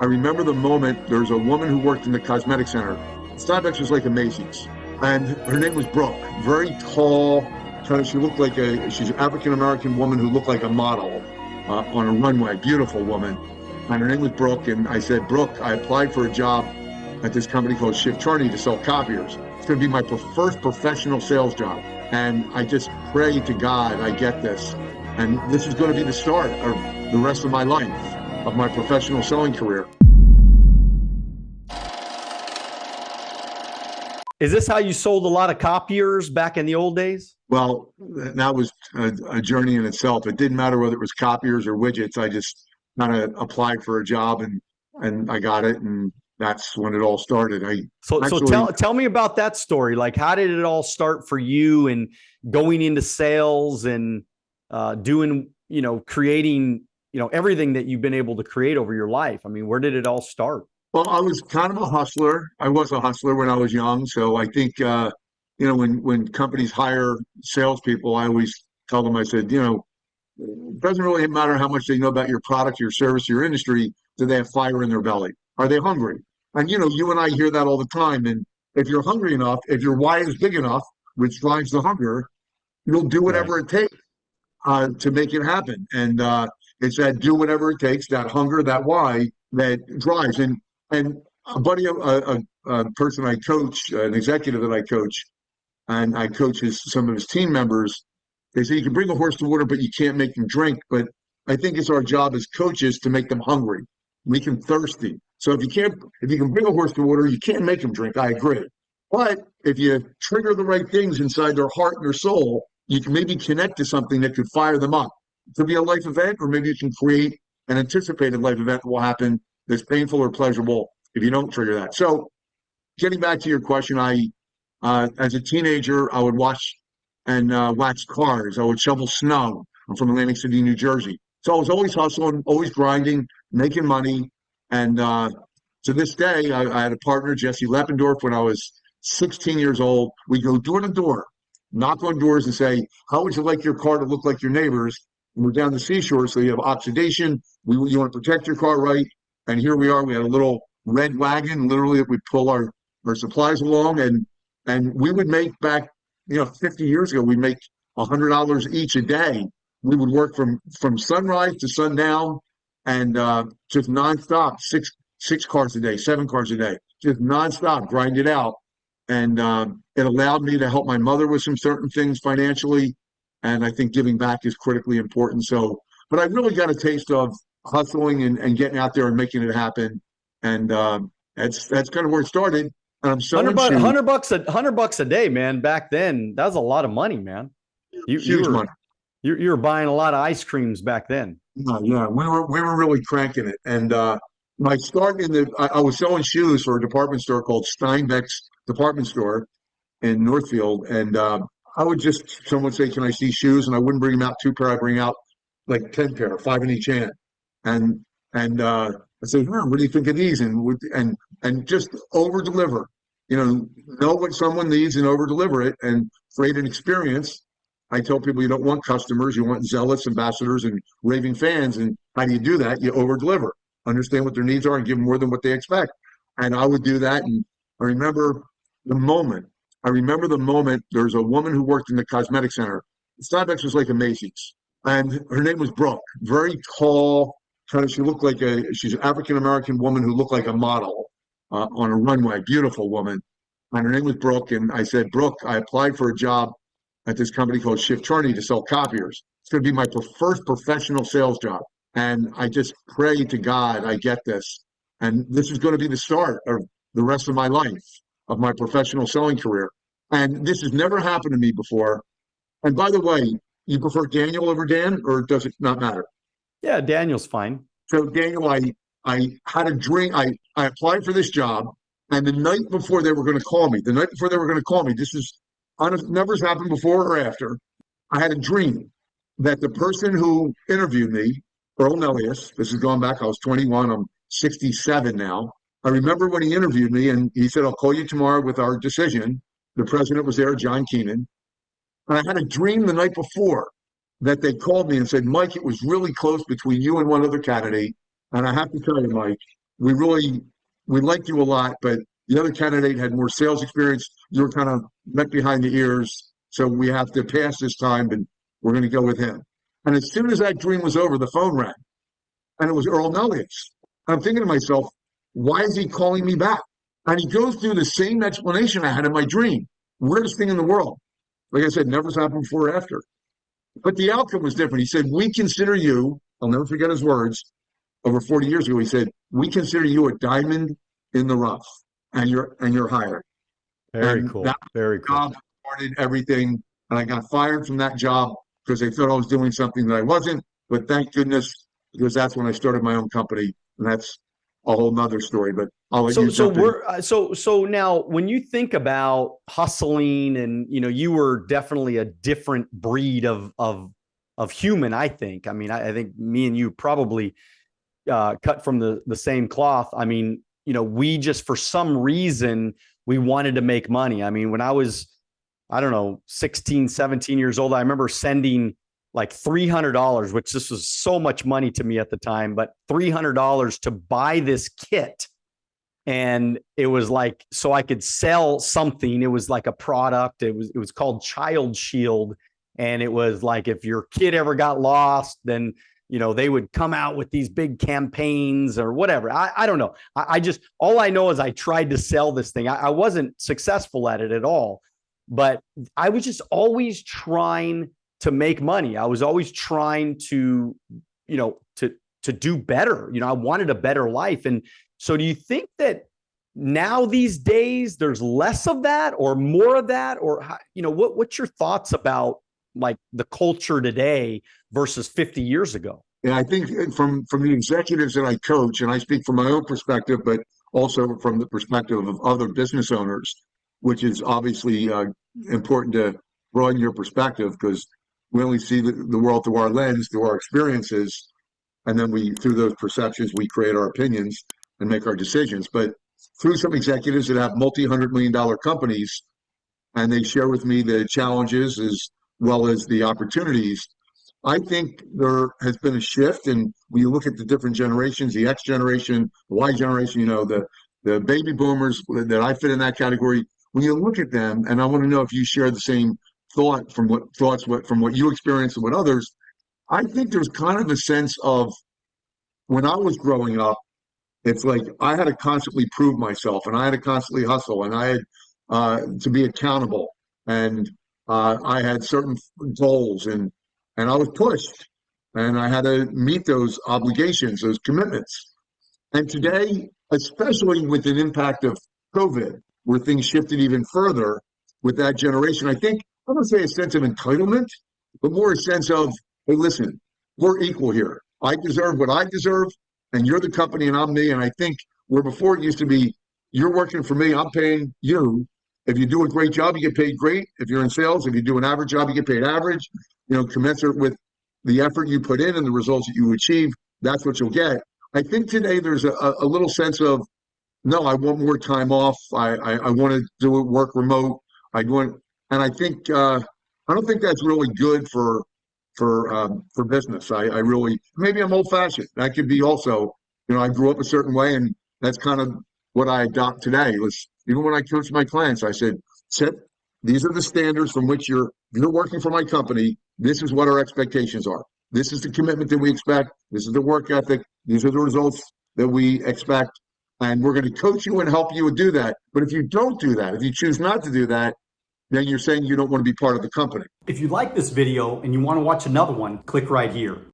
I remember the moment there was a woman who worked in the cosmetic center. Starbucks was like a Macy's, and her name was Brooke. Very tall, kind of. She's an African American woman who looked like a model on a runway. Beautiful woman, and her name was Brooke. And I said, Brooke, I applied for a job at this company called Shift Charney to sell copiers. It's going to be my first professional sales job, and I just pray to God I get this, and this is going to be the start of the rest of my life, of my professional selling career. Is this how you sold a lot of copiers back in the old days? Well, that was a journey in itself. It didn't matter whether it was copiers or widgets. I just kind of applied for a job and I got it, and that's when it all started. So tell me about that story. Like, how did it all start for you and going into sales and doing, creating, everything that you've been able to create over your life? I mean, where did it all start? Well, I was kind of a hustler. I was a hustler when I was young. So I think, when companies hire salespeople, I always tell them, I said, it doesn't really matter how much they know about your product, your service, your industry. Do they have fire in their belly? Are they hungry? And, you and I hear that all the time. And if you're hungry enough, if your why is big enough, which drives the hunger, you'll do whatever it takes to make it happen. And it's that do whatever it takes, that hunger, that why that drives. And a buddy, a person I coach, an executive that I coach, and I coach some of his team members. They say you can bring a horse to water, but you can't make him drink. But I think it's our job as coaches to make them hungry, make them thirsty. So if you can bring a horse to water, you can't make them drink. I agree. But if you trigger the right things inside their heart and their soul, you can maybe connect to something that could fire them up. It could be a life event, or maybe you can create an anticipated life event that will happen that's painful or pleasurable if you don't trigger that. So getting back to your question, as a teenager, I would watch and wax cars. I would shovel snow. I'm from Atlantic City, New Jersey. So I was always hustling, always grinding, making money. And to this day, I had a partner, Jesse Leppendorf, when I was 16 years old. We go door to door, knock on doors and say, how would you like your car to look like your neighbor's? And we're down the seashore, so you have oxidation. You want to protect your car, right? And here we are. We had a little red wagon, literally, we pull our supplies along, and we would make back, 50 years ago, we'd make $100 each a day. We would work from sunrise to sundown, and just nonstop, six cars a day, 7 cars a day, just nonstop, grind it out. And it allowed me to help my mother with some certain things financially, and I think giving back is critically important. So, but I really got a taste of hustling and getting out there and making it happen. And that's kind of where it started. And I'm selling $100 a day, man. Back then, that was a lot of money, man. Huge money. You were buying a lot of ice creams back then. Yeah, we were really cranking it. And my start I was selling shoes for a department store called Steinbeck's Department Store in Northfield. And someone would say, can I see shoes? And I wouldn't bring them out 2 pair. I'd bring out like 10 pair, 5 in each hand. And I said, what do you think of these? And just over deliver, know what someone needs and over deliver it and create an experience. I tell people you don't want customers, you want zealots, ambassadors, and raving fans. And how do you do that? You over deliver, understand what their needs are and give them more than what they expect. And I would do that. And I remember the moment there was a woman who worked in the cosmetic center. Starbucks was like a Macy's, and her name was Brooke. Very tall, she's an African American woman who looked like a model on a runway. Beautiful woman, and her name was Brooke. And I said, Brooke, I applied for a job at this company called Shift Charney to sell copiers. It's going to be my first professional sales job, and I just pray to God I get this, and this is going to be the start of the rest of my life, of my professional selling career. And this has never happened to me before. And by the way, you prefer Daniel over Dan, or does it not matter? Yeah, Daniel's fine. So Daniel, I had a dream. I applied for this job, and the night before they were going to call me, this is never happened before or after. I had a dream that the person who interviewed me, Earl Nellius, this is going back, I was 21, I'm 67 now. I remember when he interviewed me, and he said, I'll call you tomorrow with our decision. The president was there, John Keenan. And I had a dream the night before that they called me and said, Mike, it was really close between you and one other candidate. And I have to tell you, Mike, we liked you a lot, but the other candidate had more sales experience. You were kind of met behind the ears. So we have to pass this time and we're going to go with him. And as soon as that dream was over, the phone rang and it was Earl Nellius. I'm thinking to myself, why is he calling me back? And he goes through the same explanation I had in my dream. Weirdest thing in the world. Like I said, never happened before or after. But the outcome was different. He said, we consider you, I'll never forget his words, over 40 years ago, he said, we consider you a diamond in the rough and you're hired. Very And cool. that Very cool. job started everything. And I got fired from that job because they thought I was doing something that I wasn't. But thank goodness, because that's when I started my own company. And that's a whole nother story. But I'll let you jump in. So now when you think about hustling and, you were definitely a different breed of human, I think. I mean, I think me and you probably cut from the same cloth. I mean, we just, for some reason, we wanted to make money. I mean, when I was, I don't know, 16, 17 years old, I remember sending like $300, which this was so much money to me at the time, but $300 to buy this kit. And it was like, so I could sell something. It was like a product. It was called Child Shield. And it was like, if your kid ever got lost, then, they would come out with these big campaigns or whatever. I don't know. I just, all I know is I tried to sell this thing. I wasn't successful at it at all, but I was just always trying to make money. I was always trying to, to do better. I wanted a better life. And so do you think that now these days there's less of that or more of that? Or, what's your thoughts about like the culture today versus 50 years ago? Yeah, I think from the executives that I coach, and I speak from my own perspective, but also from the perspective of other business owners, which is obviously important to broaden your perspective because we only see the world through our lens, through our experiences, and then through those perceptions, we create our opinions and make our decisions. But through some executives that have multi-$100 million companies, and they share with me the challenges as well as the opportunities, I think there has been a shift. And when you look at the different generations, the X generation, the Y generation, the baby boomers that I fit in that category, when you look at them, and I want to know if you share the same from what you experience and what others, I think there's kind of a sense of when I was growing up, it's like I had to constantly prove myself and I had to constantly hustle and I had to be accountable and I had certain goals and I was pushed and I had to meet those obligations, those commitments. And today, especially with an impact of COVID, where things shifted even further with that generation, I think I'm going to say a sense of entitlement, but more a sense of, hey, listen, we're equal here. I deserve what I deserve, and you're the company and I'm me. And I think where before it used to be, you're working for me, I'm paying you. If you do a great job, you get paid great. If you're in sales, if you do an average job, you get paid average, commensurate with the effort you put in and the results that you achieve, that's what you'll get. I think today there's a little sense of, no, I want more time off. I want to do it, work remote. And I think I don't think that's really good for business. I really, maybe I'm old fashioned. That could be also, I grew up a certain way, and that's kind of what I adopt today. Was even when I coach my clients, I said, these are the standards from which you're working for my company. This is what our expectations are. This is the commitment that we expect. This is the work ethic. These are the results that we expect. And we're going to coach you and help you do that. But if you don't do that, if you choose not to do that, then you're saying you don't want to be part of the company. If you like this video and you want to watch another one, click right here.